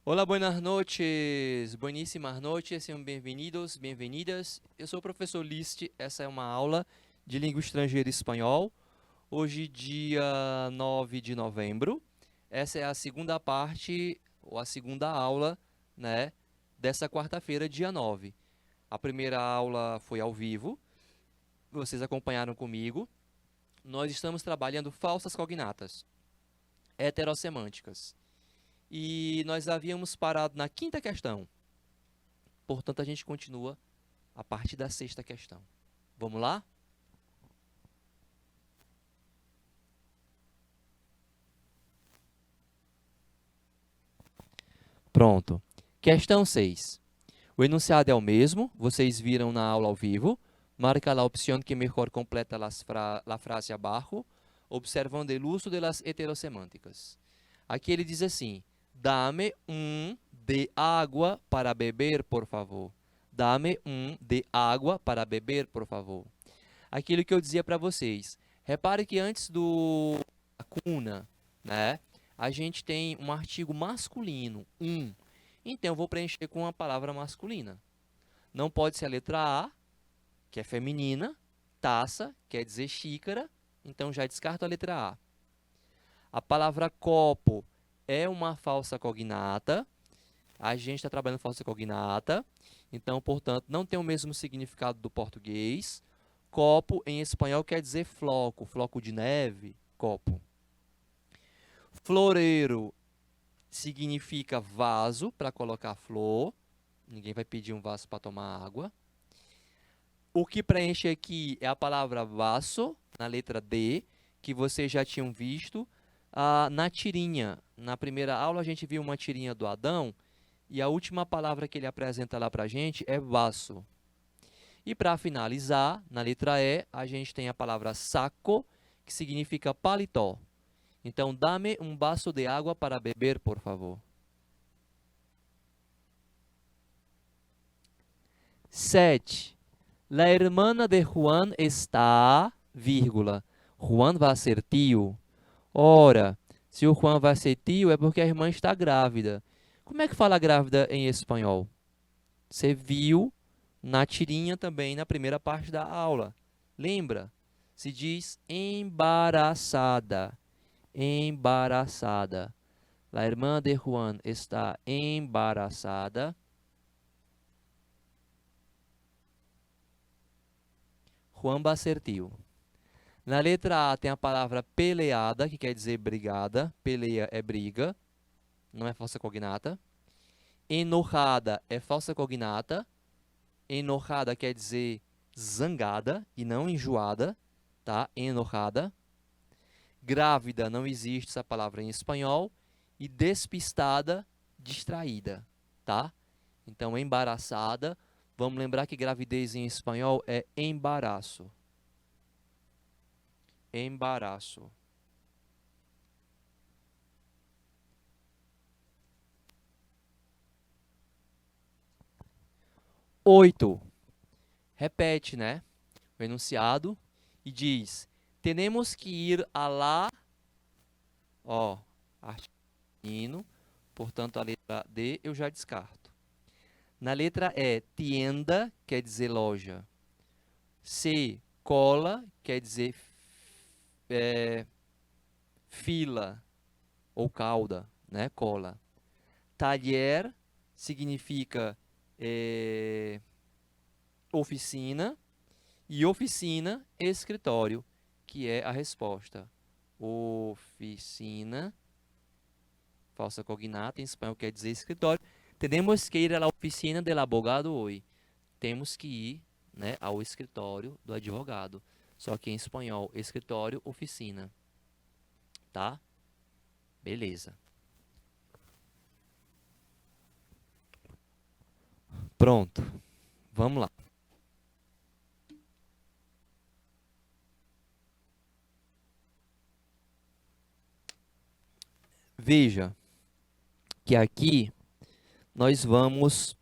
Olá, buenas noches, bueníssimas noches, sejam bem-vindos, bem-vindas. Eu sou o professor List, essa é uma aula de língua estrangeira e espanhol. Hoje, dia 9 de novembro, essa é a segunda parte, ou a segunda aula, né, dessa quarta-feira, dia 9. A primeira aula foi ao vivo, vocês acompanharam comigo. Nós estamos trabalhando falsas cognatas, heterossemânticas. E nós havíamos parado na quinta questão. Portanto, a gente continua a partir da sexta questão. Vamos lá? Pronto. Questão 6. O enunciado é o mesmo, vocês viram na aula ao vivo. Marca a opção que melhor completa a frase abaixo, observando o uso das heterossemânticas. Aqui ele diz assim: dame de água para beber, por favor. Dame de água para beber, por favor. Aquilo que eu dizia para vocês. Repare que antes do cuna, né, a gente tem um artigo masculino, Então, eu vou preencher com uma palavra masculina. Não pode ser a letra A, que é feminina, taça, quer dizer xícara, então já descarto a letra A. A palavra copo é uma falsa cognata, a gente está trabalhando falsa cognata, então, portanto, não tem o mesmo significado do português. Copo, em espanhol, quer dizer floco, floco de neve, copo. Floreiro significa vaso para colocar flor. Ninguém vai pedir um vaso para tomar água. O que preenche aqui é a palavra vaso, na letra D, que vocês já tinham visto na tirinha. Na primeira aula, a gente viu uma tirinha do Adão, e a última palavra que ele apresenta lá para a gente é vaso. E para finalizar, na letra E, a gente tem a palavra saco, que significa paletó. Então, dame um vaso de água para beber, por favor. 7. La hermana de Juan está, vírgula. Juan vai ser tio. Ora, se o Juan vai ser tio, é porque a irmã está grávida. Como é que fala grávida em espanhol? Você viu na tirinha também, na primeira parte da aula. Lembra? Se diz embaraçada. Embaraçada. La irmã de Juan está embaraçada. Juan vai ser tio. Na letra A tem a palavra peleada, que quer dizer brigada. Peleia é briga, não é falsa cognata. Enojada é falsa cognata. Enojada quer dizer zangada e não enjoada, tá? Enojada. Grávida não existe essa palavra em espanhol. E despistada, distraída, tá? Então, embaraçada. Vamos lembrar que gravidez em espanhol é embaraço. Embaraço. 8. Repete, né? O enunciado e diz: Tenemos que ir a lá, ó, artigo, portanto a letra D eu já descarto. Na letra E, tienda quer dizer loja. C, cola quer dizer fila ou cauda, né? Cola. Talher significa oficina. E oficina, escritório, que é a resposta. Oficina, falsa cognata, em espanhol quer dizer escritório. Temos que ir à oficina do abogado hoje. Temos que ir, né, ao escritório do advogado. Só que em espanhol, escritório, oficina. Tá? Beleza. Pronto. Vamos lá. Veja que aqui nós vamos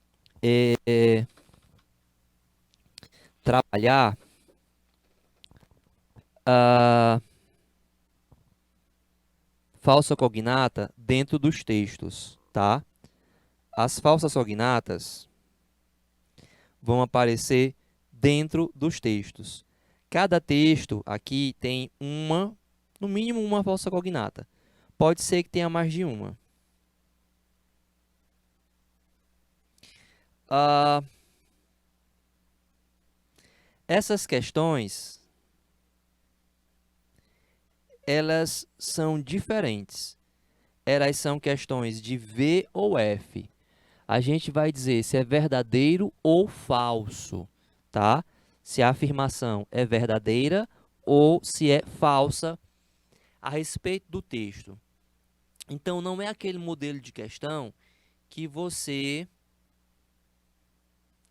trabalhar a falsa cognata dentro dos textos, tá? as falsas cognatas vão aparecer dentro dos textos. Cada texto aqui tem no mínimo uma falsa cognata. Pode ser que tenha mais de uma. Essas questões, elas são diferentes. Elas são questões de V ou F. A gente vai dizer se é verdadeiro ou falso, tá? Se a afirmação é verdadeira ou se é falsa a respeito do texto. Então, não é aquele modelo de questão que você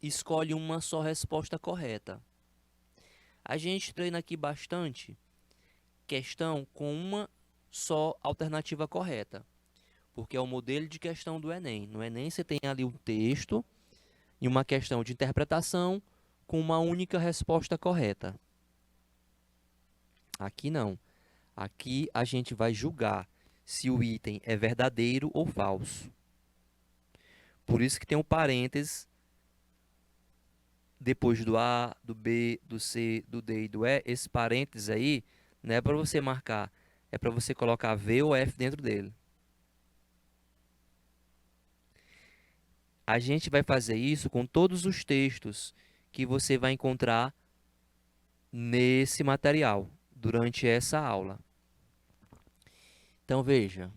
escolhe uma só resposta correta. A gente treina aqui bastante questão com uma só alternativa correta, porque é o modelo de questão do Enem. No Enem você tem ali um texto e uma questão de interpretação com uma única resposta correta. Aqui não. Aqui a gente vai julgar se o item é verdadeiro ou falso. Por isso que tem um parênteses depois do A, do B, do C, do D e do E. Esse parênteses aí não é para você marcar, é para você colocar V ou F dentro dele. A gente vai fazer isso com todos os textos que você vai encontrar nesse material durante essa aula. Então veja,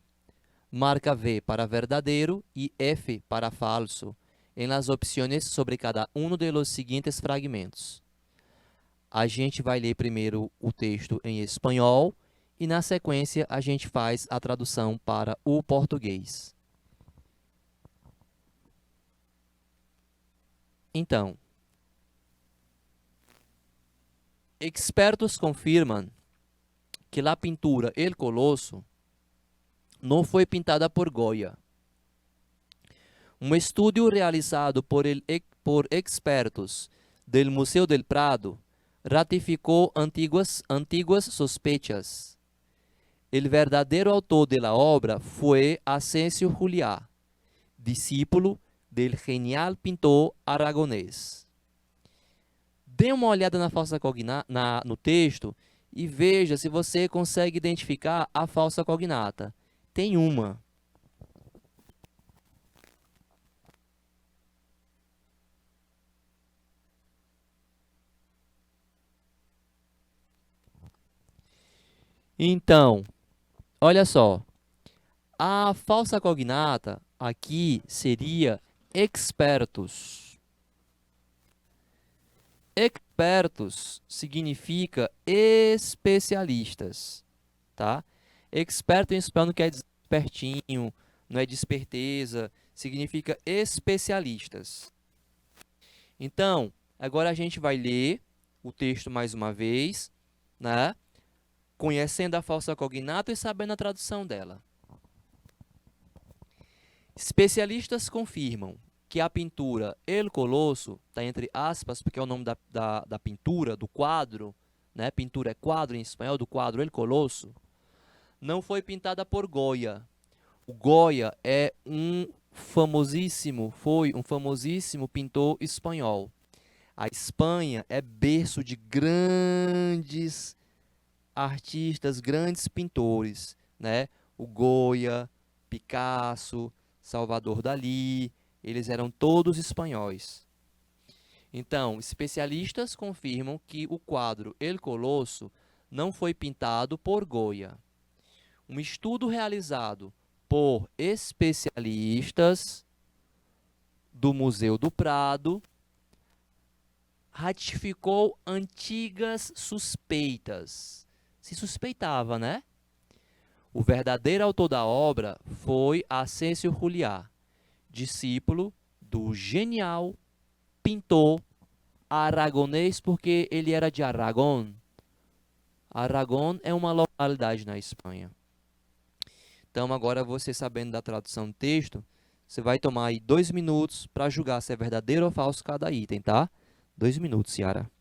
marca V para verdadeiro e F para falso em las opciones sobre cada um de los seguintes fragmentos. A gente vai ler primeiro o texto em espanhol e na sequência a gente faz a tradução para o português. Então, expertos confirmam que a pintura El Colosso não foi pintada por Goya. Um estudo realizado por expertos do Museu del Prado ratificou antiguas sospechas. O verdadeiro autor da obra foi Asensio Juliá, discípulo del genial pintor aragonês. Dê uma olhada na falsa no texto e veja se você consegue identificar a falsa cognata. Tem uma. Então, olha só. A falsa cognata aqui seria expertos. Expertos significa especialistas, tá? Experto em espanhol não quer dizer espertinho, não é de esperteza, significa especialistas. Então, agora a gente vai ler o texto mais uma vez, né? Conhecendo a falsa cognata e sabendo a tradução dela. Especialistas confirmam que a pintura El Colosso, está entre aspas, porque é o nome da pintura, do quadro, né? Pintura é quadro em espanhol, do quadro El Colosso, não foi pintada por Goya. O Goya foi um famosíssimo pintor espanhol. A Espanha é berço de grandes artistas, grandes pintores, né? O Goya, Picasso, Salvador Dalí, eles eram todos espanhóis. Então, especialistas confirmam que o quadro El Colosso não foi pintado por Goya. Um estudo realizado por especialistas do Museu do Prado ratificou antigas suspeitas. Se suspeitava, né? O verdadeiro autor da obra foi Asensio Juliá, discípulo do genial pintor aragonês, porque ele era de Aragón. Aragón é uma localidade na Espanha. Então, agora você sabendo da tradução do texto, você vai tomar aí 2 minutos para julgar se é verdadeiro ou falso cada item, tá? 2 minutos, Yara.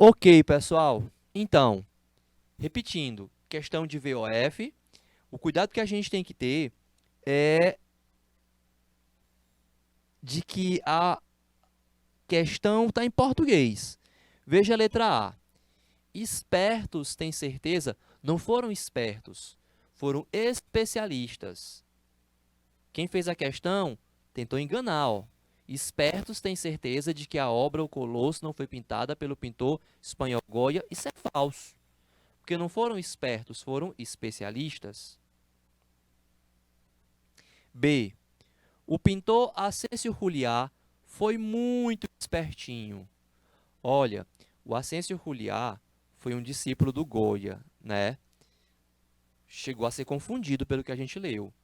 Ok, pessoal. Então, repetindo, questão de VOF, o cuidado que a gente tem que ter é de que a questão está em português. Veja a letra A. Espertos, tem certeza? Não foram espertos, foram especialistas. Quem fez a questão tentou enganar, ó. Espertos têm certeza de que a obra O Colosso não foi pintada pelo pintor espanhol Goya. Isso é falso, porque não foram espertos, foram especialistas. B. O pintor Ascencio Juliá foi muito espertinho. Olha, o Ascencio Juliá foi um discípulo do Goya, né? Chegou a ser confundido pelo que a gente leu.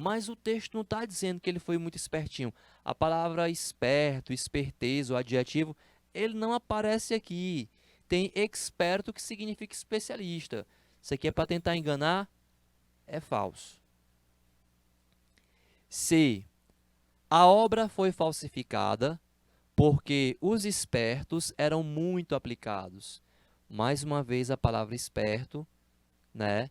Mas o texto não está dizendo que ele foi muito espertinho. A palavra esperto, esperteza, o adjetivo, ele não aparece aqui. Tem experto que significa especialista. Isso aqui é para tentar enganar? É falso. C. A obra foi falsificada porque os espertos eram muito aplicados. Mais uma vez a palavra esperto, né,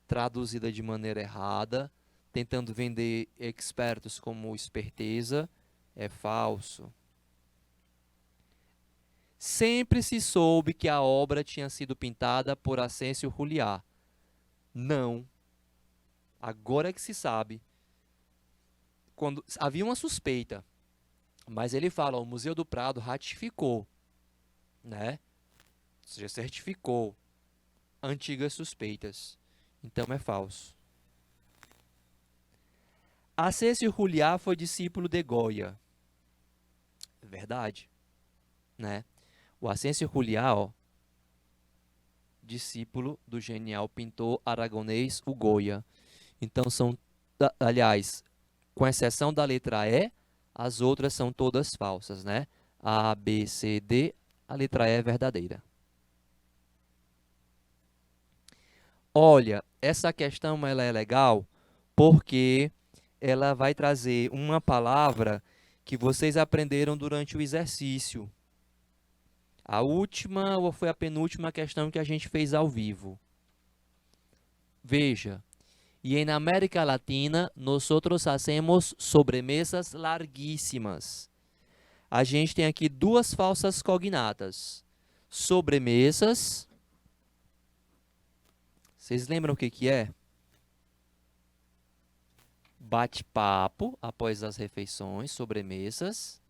traduzida de maneira errada, tentando vender expertos como esperteza, é falso. Sempre se soube que a obra tinha sido pintada por Ascencio Juliá. Não. Agora é que se sabe. Quando havia uma suspeita, mas ele fala, ó, o Museu do Prado ratificou, né? Ou seja, certificou antigas suspeitas. Então é falso. Ascencio Juliá foi discípulo de Goya. É verdade, né? O Ascencio Juliá, ó, discípulo do genial pintor aragonês o Goya. Então são, aliás, com exceção da letra E, as outras são todas falsas, né? A, B, C, D, a letra E é verdadeira. Olha, essa questão ela é legal porque ela vai trazer uma palavra que vocês aprenderam durante o exercício. A última ou foi a penúltima questão que a gente fez ao vivo. Veja. Y en América Latina, nosotros hacemos sobremesas larguíssimas. A gente tem aqui duas falsas cognatas. Sobremesas. Vocês lembram o que que é? Bate-papo após as refeições, sobremesas.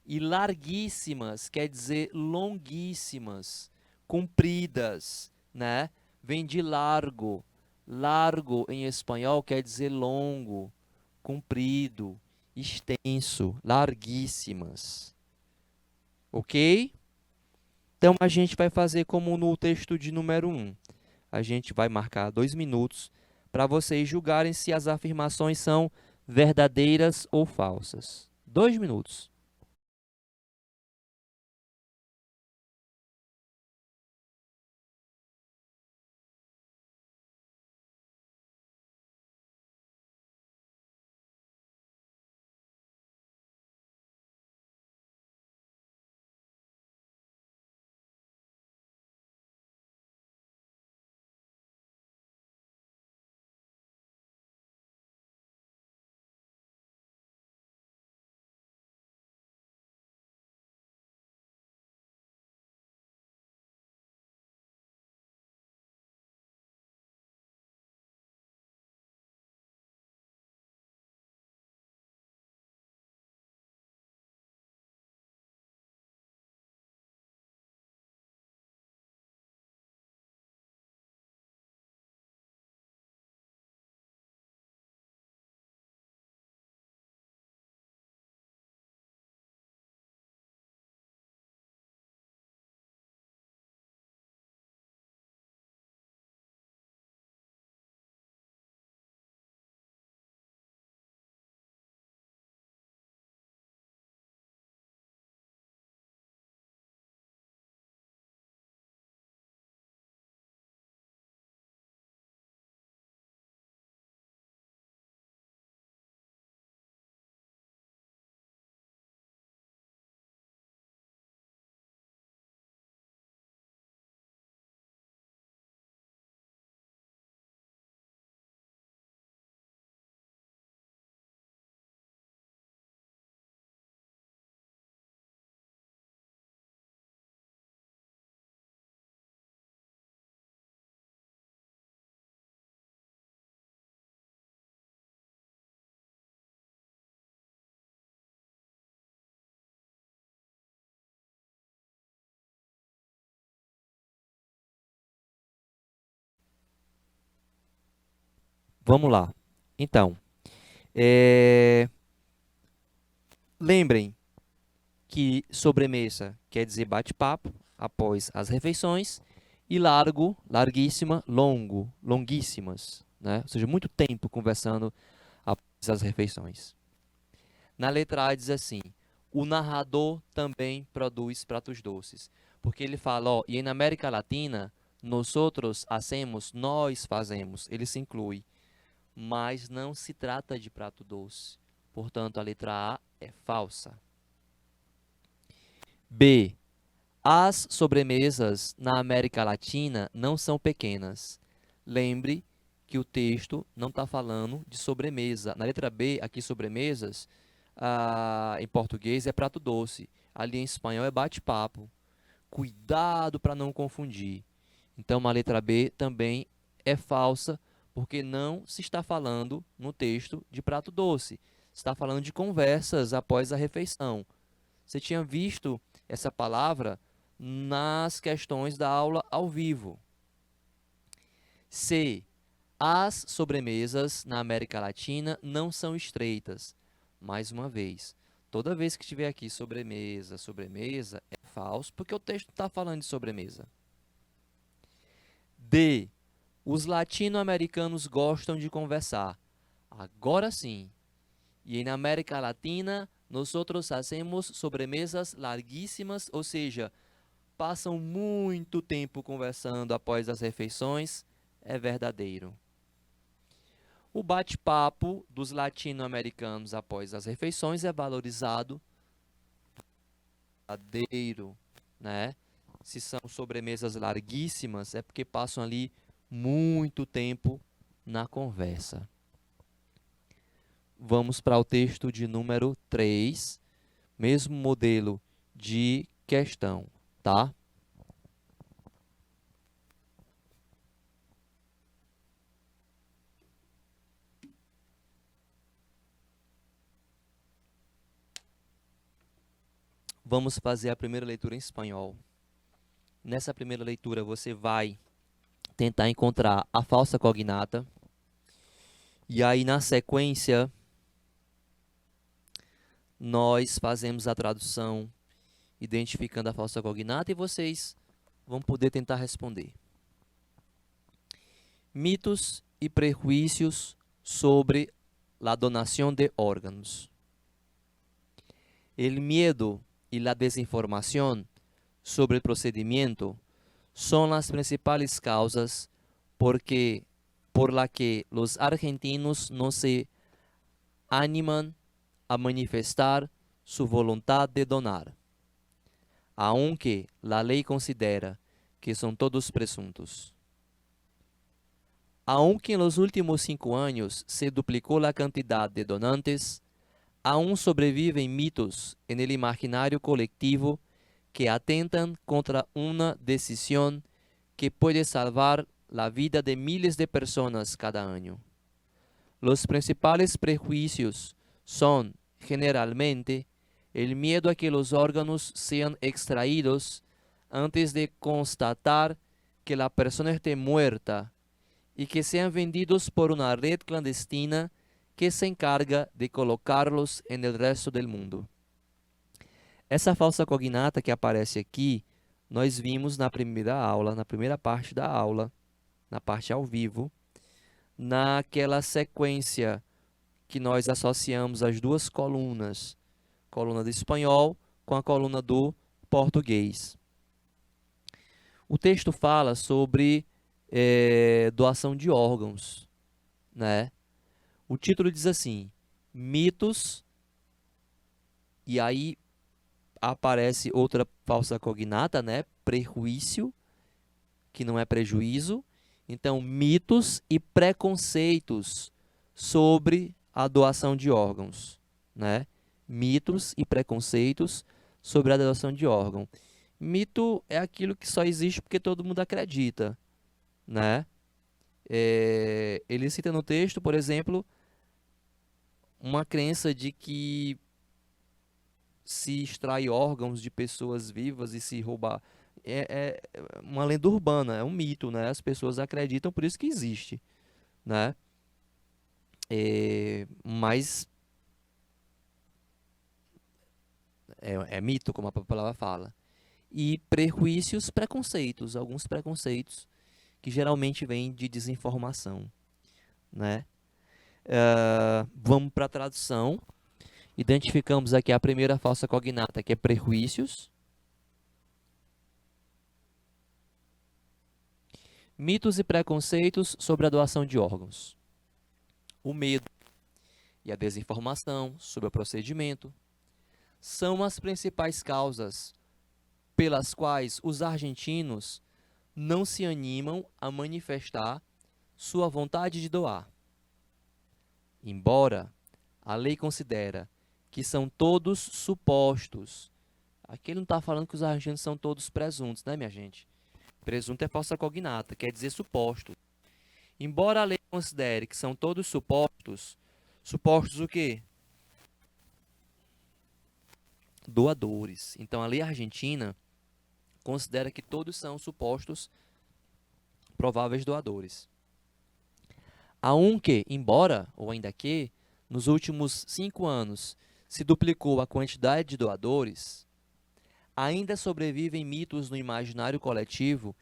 E larguíssimas quer dizer longuíssimas, compridas, né? Vem de largo. Largo em espanhol quer dizer longo, comprido, extenso, larguíssimas. Ok? Então, a gente vai fazer como no texto de número 1. A gente vai marcar 2 minutos para vocês julgarem se as afirmações são verdadeiras ou falsas. 2 minutos. Vamos lá. Então, é, lembrem que sobremesa quer dizer bate-papo após as refeições e largo, larguíssima, longo, longuíssimas, né? Ou seja, muito tempo conversando após as refeições. Na letra A diz assim: o narrador também produz pratos doces, porque ele fala, ó, e na América Latina, nós fazemos, ele se inclui, mas não se trata de prato doce. Portanto, a letra A é falsa. B. As sobremesas na América Latina não são pequenas. Lembre que o texto não está falando de sobremesa. Na letra B, aqui sobremesas, em português é prato doce. Ali em espanhol é bate-papo. Cuidado para não confundir. Então, a letra B também é falsa, porque não se está falando no texto de prato doce. Se está falando de conversas após a refeição. Você tinha visto essa palavra nas questões da aula ao vivo. C. As sobremesas na América Latina não são estreitas. Mais uma vez, toda vez que estiver aqui sobremesa, sobremesa, é falso, porque o texto está falando de sobremesa. D. Os latino-americanos gostam de conversar. Agora sim. E na América Latina, nós fazemos sobremesas larguíssimas, ou seja, passam muito tempo conversando após as refeições, é verdadeiro. O bate-papo dos latino-americanos após as refeições é valorizado, verdadeiro, né? Se são sobremesas larguíssimas, é porque passam ali muito tempo na conversa. Vamos para o texto de número 3, mesmo modelo de questão, tá? Vamos fazer a primeira leitura em espanhol. Nessa primeira leitura, você vai tentar encontrar a falsa cognata. E aí, na sequência, nós fazemos a tradução identificando a falsa cognata e vocês vão poder tentar responder. Mitos e prejuízos sobre a donação de órgãos. El miedo y la desinformación sobre el procedimiento son las principales causas por la que los argentinos no se animan a manifestar su voluntad de donar, aunque la ley considera que son todos presuntos. Aunque en los últimos 5 años se duplicó la cantidad de donantes, aún sobreviven mitos en el imaginario colectivo que atentan contra una decisión que puede salvar la vida de miles de personas cada año. Los principales prejuicios son, generalmente, el miedo a que los órganos sean extraídos antes de constatar que la persona esté muerta y que sean vendidos por una red clandestina que se encarga de colocá-los en el resto del mundo. Essa falsa cognata que aparece aqui, nós vimos na primeira aula, na primeira parte da aula, na parte ao vivo, naquela sequência que nós associamos as duas colunas, coluna do espanhol com a coluna do português. O texto fala sobre doação de órgãos, né? O título diz assim, mitos, e aí aparece outra falsa cognata, né? Prejuízo, que não é prejuízo. Então, mitos e preconceitos sobre a doação de órgãos, né? Mitos e preconceitos sobre a doação de órgão. Mito é aquilo que só existe porque todo mundo acredita, né? Ele cita no texto, por exemplo, uma crença de que se extrai órgãos de pessoas vivas e se roubar. É uma lenda urbana, é um mito, né? As pessoas acreditam, por isso que existe, né? Mas é mito, como a palavra fala. E prejuízos, preconceitos, alguns preconceitos que geralmente vêm de desinformação, né? Vamos para a tradução. Identificamos aqui a primeira falsa cognata, que é prejuízos. Mitos e preconceitos sobre a doação de órgãos. O medo e a desinformação sobre o procedimento são as principais causas pelas quais os argentinos não se animam a manifestar sua vontade de doar. Embora a lei considera que são todos supostos. Aqui ele não está falando que os argentinos são todos presuntos, né, minha gente? Presunto é falsa cognata, quer dizer suposto. Embora a lei considere que são todos supostos, supostos o quê? Doadores. Então a lei argentina considera que todos são supostos prováveis doadores. Há um que, embora, ou ainda que, nos últimos 5 anos se duplicou a quantidade de doadores, ainda sobrevivem mitos no imaginário coletivo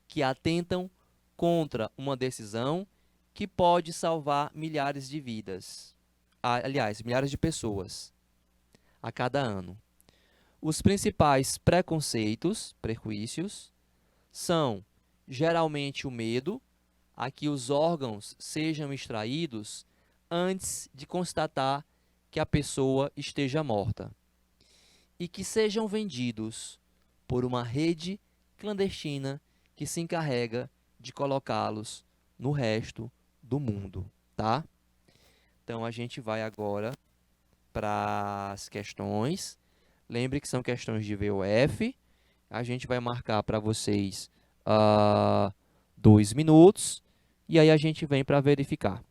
que atentam contra uma decisão que pode salvar milhares de vidas. Aliás, milhares de pessoas a cada ano. Os principais preconceitos, prejuízos, são geralmente o medo a que os órgãos sejam extraídos antes de constatar que a pessoa esteja morta e que sejam vendidos por uma rede clandestina que se encarrega de colocá-los no resto do mundo, tá? Então a gente vai agora para as questões. Lembre que são questões de VOF. A gente vai marcar para vocês 2 minutos e aí a gente vem para verificar.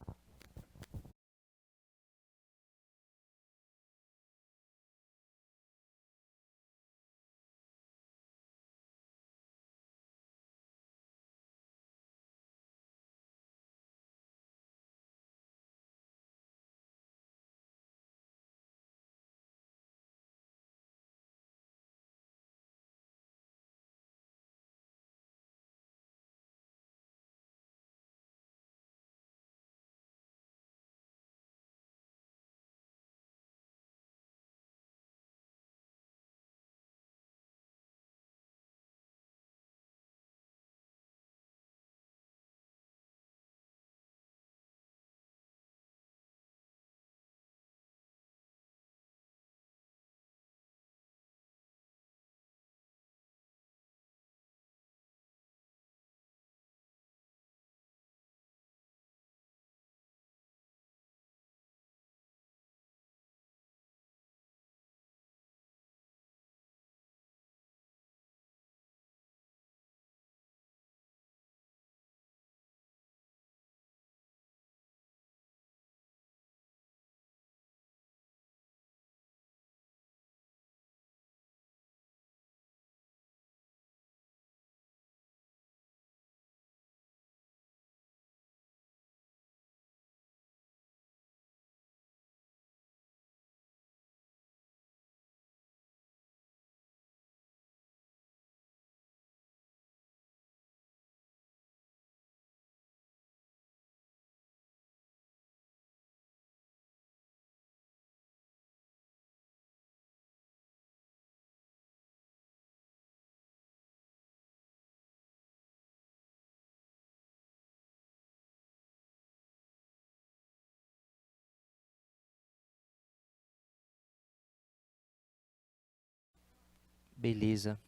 Beleza.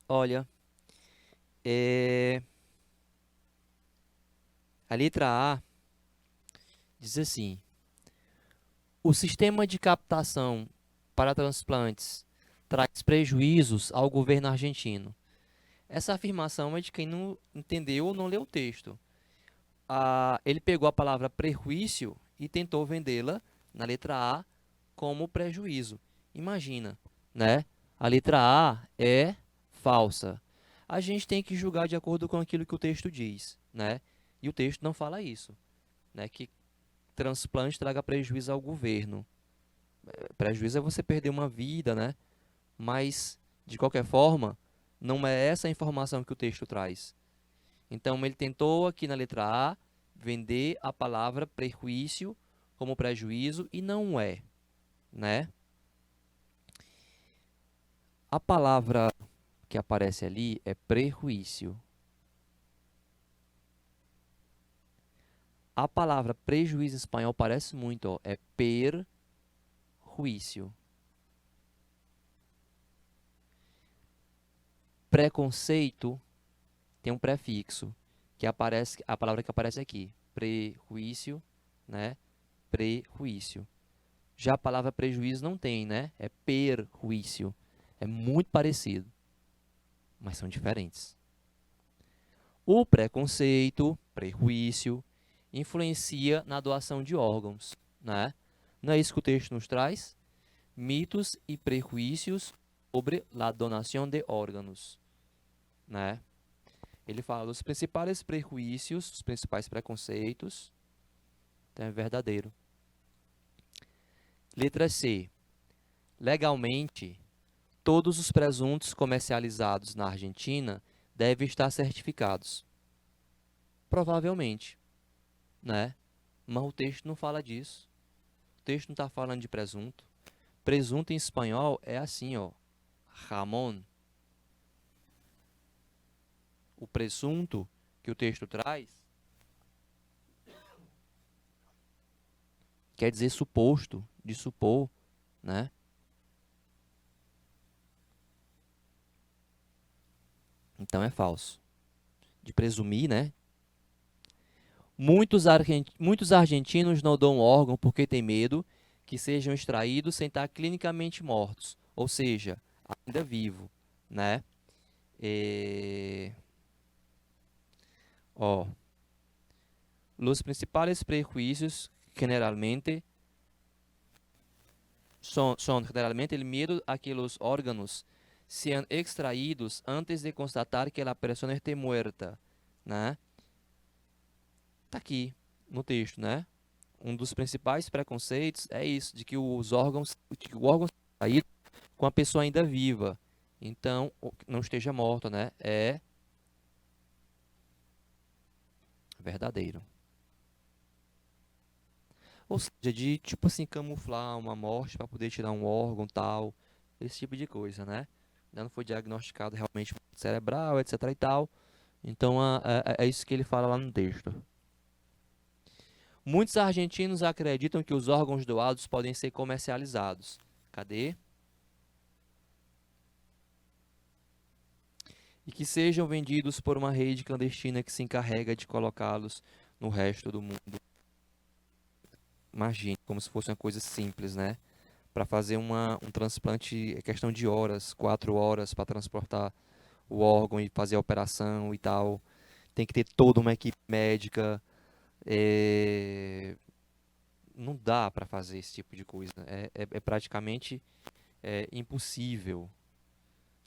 Olha, a letra A diz assim: o sistema de captação para transplantes traz prejuízos ao governo argentino. Essa afirmação é de quem não entendeu ou não leu o texto. Ele pegou a palavra prejuízo e tentou vendê-la na letra A como prejuízo. Imagina, né? A letra A é falsa. A gente tem que julgar de acordo com aquilo que o texto diz, né? E o texto não fala isso, né? Que transplante traga prejuízo ao governo. Prejuízo é você perder uma vida, né? Mas, de qualquer forma, não é essa a informação que o texto traz. Então, ele tentou aqui na letra A vender a palavra prejuízo como prejuízo e não é, né? A palavra que aparece ali é prejuízo. A palavra prejuízo em espanhol parece muito, ó, é perjuízo. Preconceito tem um prefixo, que aparece, a palavra que aparece aqui, prejuízo, né? Prejuízo. Já a palavra prejuízo não tem, né? É perjuízo. É muito parecido, mas são diferentes. O preconceito, prejuízo, influencia na doação de órgãos, né? Não é isso que o texto nos traz? Mitos e prejuízos sobre a donação de órgãos, né? Ele fala dos principais prejuízos, os principais preconceitos. Então é verdadeiro. Letra C. Legalmente, todos os presuntos comercializados na Argentina devem estar certificados. Provavelmente, né? Mas o texto não fala disso. O texto não está falando de presunto. Presunto em espanhol é assim, ó. Jamón. O presunto que o texto traz quer dizer suposto, de supor, né? Então é falso. De presumir, né? Muitos argentinos não dão órgão porque têm medo que sejam extraídos sem estar clinicamente mortos, ou seja, ainda vivo, né? Ó, los principales prejuicios generalmente son generalmente el miedo a que los órganos sean extraídos antes de constatar que a pessoa esté muerta, né? Tá aqui no texto, né? Um dos principais preconceitos é isso, de que o órgão seja extraído com a pessoa ainda viva. Então, não esteja morta, né? É verdadeiro. Ou seja, de tipo assim, camuflar uma morte para poder tirar um órgão, tal, esse tipo de coisa, né? Ainda não foi diagnosticado realmente cerebral, etc e tal. Então, é isso que ele fala lá no texto. Muitos argentinos acreditam que os órgãos doados podem ser comercializados. Cadê? E que sejam vendidos por uma rede clandestina que se encarrega de colocá-los no resto do mundo. Imagine, como se fosse uma coisa simples, né? Para fazer um transplante é questão de horas, 4 horas para transportar o órgão e fazer a operação e tal. Tem que ter toda uma equipe médica. Não dá para fazer esse tipo de coisa. É praticamente impossível.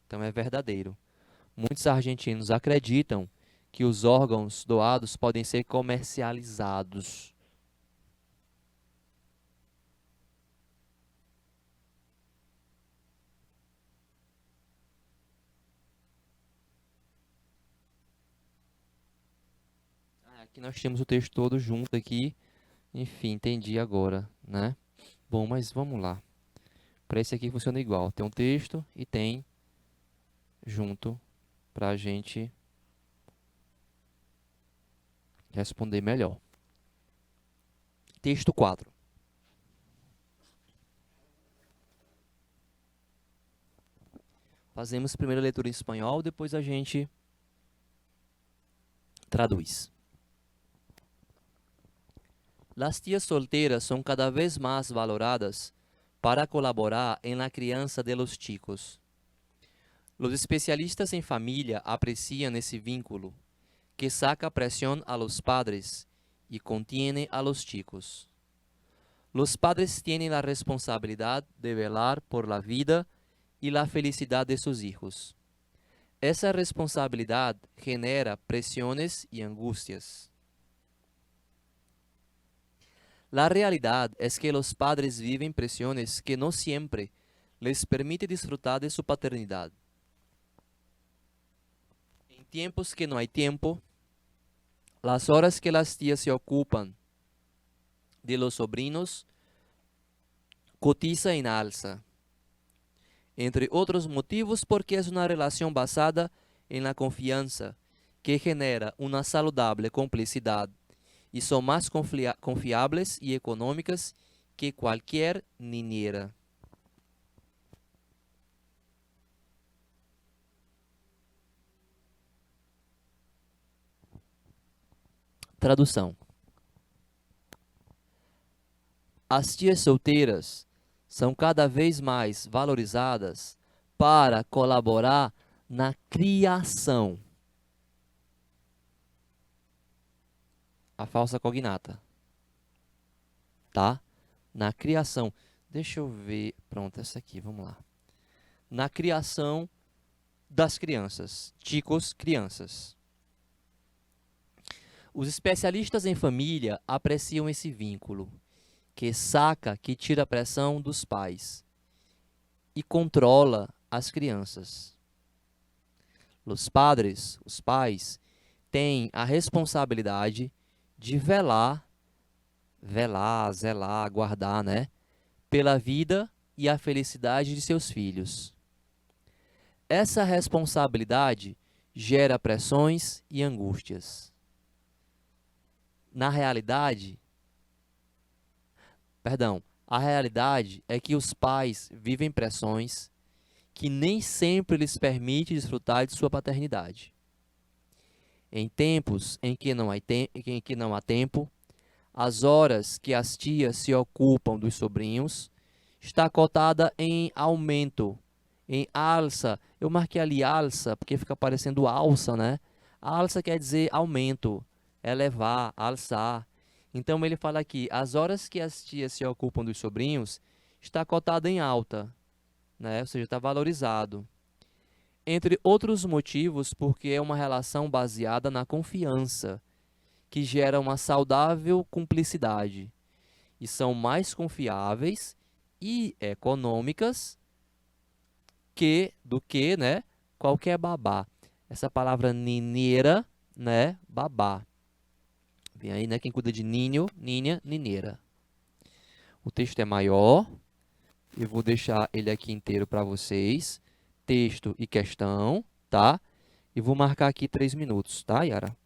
Então é verdadeiro. Muitos argentinos acreditam que os órgãos doados podem ser comercializados. Aqui nós temos o texto todo junto aqui. Enfim, entendi agora, né? Bom, mas vamos lá. Para esse aqui funciona igual. Tem um texto e tem junto para a gente responder melhor. Texto 4. Fazemos primeiro a leitura em espanhol, depois a gente traduz. Las tías solteras son cada vez más valoradas para colaborar en la crianza de los chicos. Los especialistas en familia aprecian ese vínculo, que saca presión a los padres y contiene a los chicos. Los padres tienen la responsabilidad de velar por la vida y la felicidad de sus hijos. Esa responsabilidad genera presiones y angustias. La realidad es que los padres viven presiones que no siempre les permite disfrutar de su paternidad. En tiempos que no hay tiempo, las horas que las tías se ocupan de los sobrinos cotiza en alza, entre otros motivos porque es una relación basada en la confianza que genera una saludable complicidad y son más confiables y económicas que cualquier niñera. Tradução. As tias solteiras são cada vez mais valorizadas para colaborar na criação. A falsa cognata. Tá? Na criação. Deixa eu ver. Pronto, essa aqui, vamos lá. Na criação das crianças. Chicos, crianças. Os especialistas em família apreciam esse vínculo, que tira a pressão dos pais e controla as crianças. Os pais, têm a responsabilidade de zelar, guardar, né, pela vida e a felicidade de seus filhos. Essa responsabilidade gera pressões e angústias. A realidade é que os pais vivem pressões que nem sempre lhes permite desfrutar de sua paternidade. Em tempos em que não há tempo, as horas que as tias se ocupam dos sobrinhos está cotada em aumento, em alça. Eu marquei ali alça porque fica parecendo alça, né? Alça quer dizer aumento, elevar, alçar. Então ele fala aqui, as horas que as tias se ocupam dos sobrinhos está cotada em alta, né? Ou seja, está valorizado. Entre outros motivos, porque é uma relação baseada na confiança, que gera uma saudável cumplicidade, e são mais confiáveis e econômicas do que, né, qualquer babá. Essa palavra nineira, né, babá. Vem aí, né, quem cuida de ninho, ninha, nineira. O texto é maior, eu vou deixar ele aqui inteiro para vocês, texto e questão, tá? E vou marcar aqui 3 minutos, tá, Yara?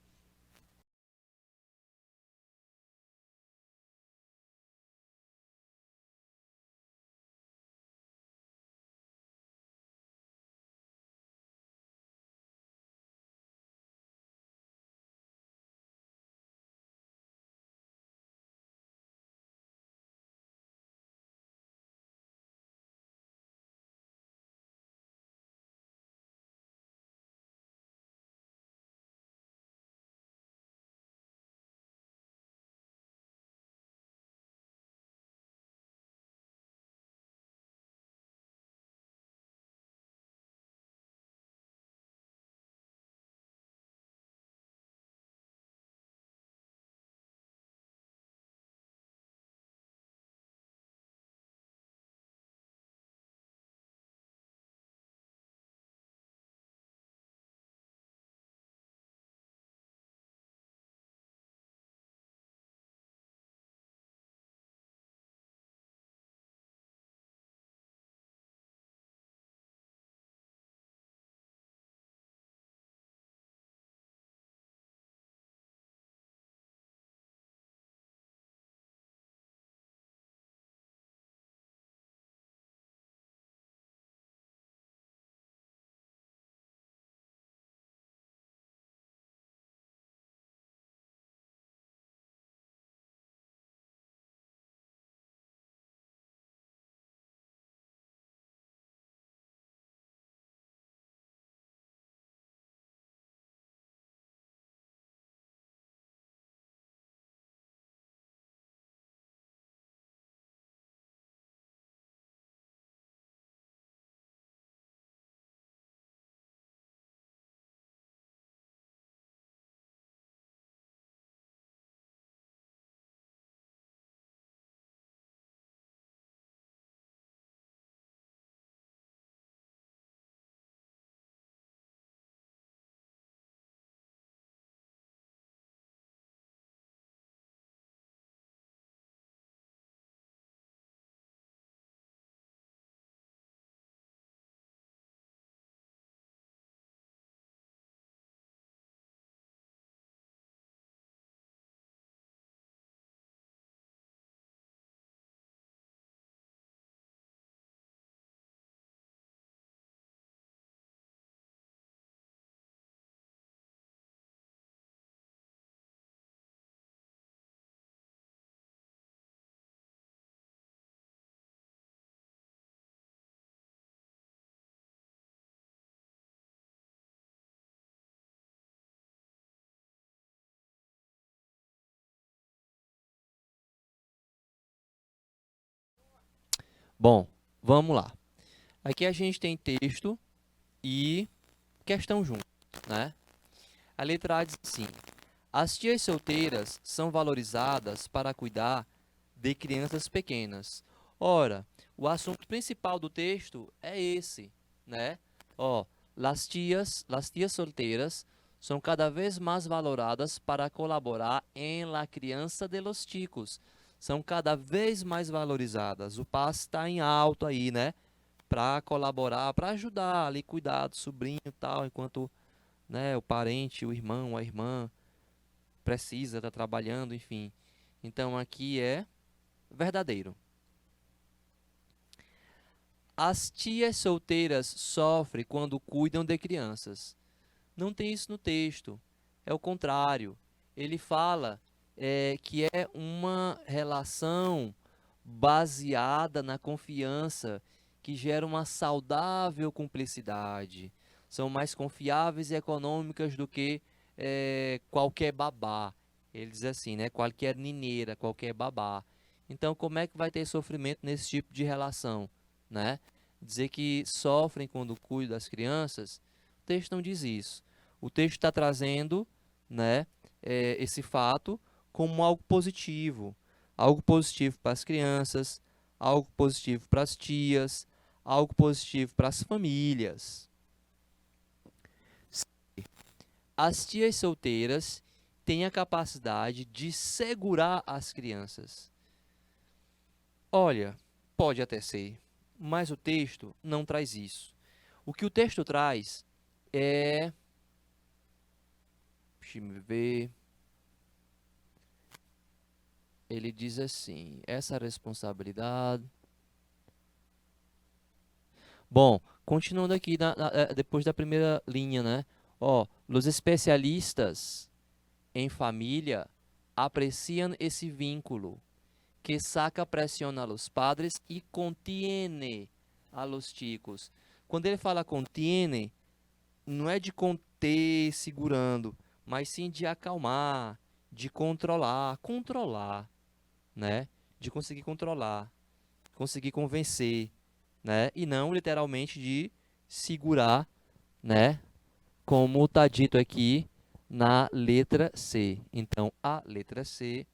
Bom, vamos lá. Aqui a gente tem texto e questão junto, né? A letra A diz assim: as tias solteiras são valorizadas para cuidar de crianças pequenas. Ora, o assunto principal do texto é esse, né? Ó, las tias solteiras são cada vez mais valoradas para colaborar em la criança de los chicos. São cada vez mais valorizadas. O passo está em alto aí, né? Para colaborar, para ajudar ali, cuidar do sobrinho e tal, enquanto, né, o parente, o irmão, a irmã precisa, estar trabalhando, enfim. Então aqui é verdadeiro. As tias solteiras sofrem quando cuidam de crianças. Não tem isso no texto. É o contrário. Ele fala que é uma relação baseada na confiança que gera uma saudável cumplicidade. São mais confiáveis e econômicas do que qualquer babá. Ele diz assim, né? Qualquer nineira, qualquer babá. Então, como é que vai ter sofrimento nesse tipo de relação, né? Dizer que sofrem quando cuidam das crianças, o texto não diz isso. O texto está trazendo, né, esse fato como algo positivo para as crianças, algo positivo para as tias, algo positivo para as famílias. As tias solteiras têm a capacidade de segurar as crianças. Olha, pode até ser, mas o texto não traz isso. O que o texto traz é... Deixa eu ver. Ele diz assim, essa responsabilidade... Bom, continuando aqui depois da primeira linha, né? Ó, os especialistas em família apreciam esse vínculo que saca presión a los padres y contiene a los chicos. Quando ele fala contiene, não é de conter segurando, mas sim de acalmar, de controlar, né? De conseguir controlar, conseguir convencer, né? E não literalmente de segurar, né? Como está dito aqui na letra C. Então, a letra C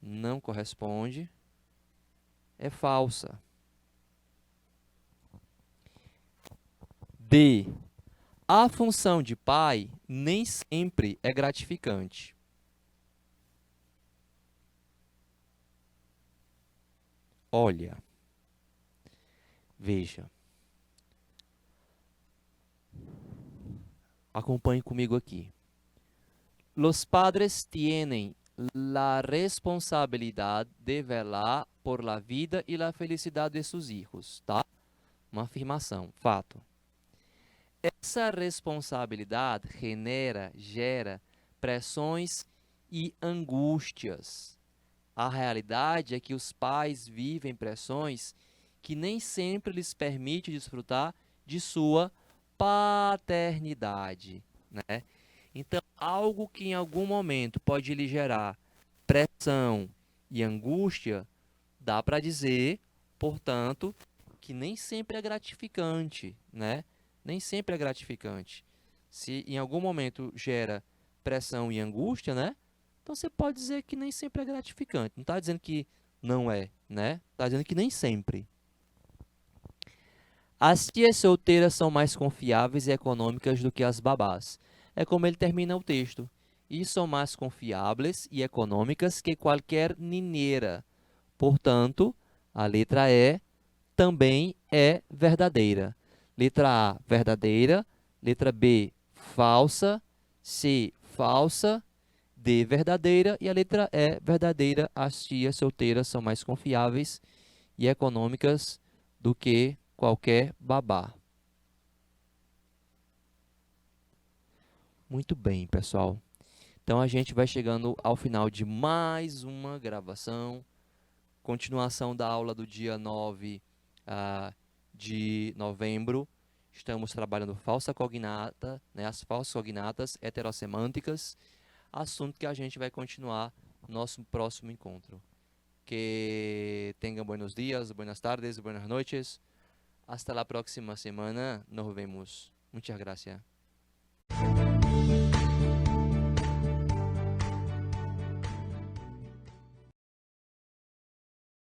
não corresponde, é falsa. D. A função de pai nem sempre é gratificante. Olha, veja. Acompanhe comigo aqui. Los padres tienen la responsabilidad de velar por la vida y la felicidad de sus hijos, tá? Uma afirmação, fato. Essa responsabilidade gera pressões e angústias. A realidade é que os pais vivem pressões que nem sempre lhes permite desfrutar de sua paternidade, né? Então, algo que em algum momento pode lhe gerar pressão e angústia, dá para dizer, portanto, que nem sempre é gratificante, né? Nem sempre é gratificante. Se em algum momento gera pressão e angústia, né? Então você pode dizer que nem sempre é gratificante. Não está dizendo que não é, né? Está dizendo que nem sempre. As tias solteiras são mais confiáveis e econômicas do que as babás. É como ele termina o texto. E são mais confiáveis e econômicas que qualquer nineira. Portanto, a letra E também é verdadeira. Letra A, verdadeira. Letra B, falsa. C, falsa. D, verdadeira. E a letra E, verdadeira. As tias solteiras são mais confiáveis e econômicas do que qualquer babá. Muito bem, pessoal. Então, a gente vai chegando ao final de mais uma gravação. Continuação da aula do dia 9 de novembro. Estamos trabalhando falsa cognata, né, as falsas cognatas heterossemânticas, assunto que a gente vai continuar no nosso próximo encontro. Que tengan buenos días, buenas tardes, buenas noches. Hasta la próxima semana. Nos vemos. Muchas gracias.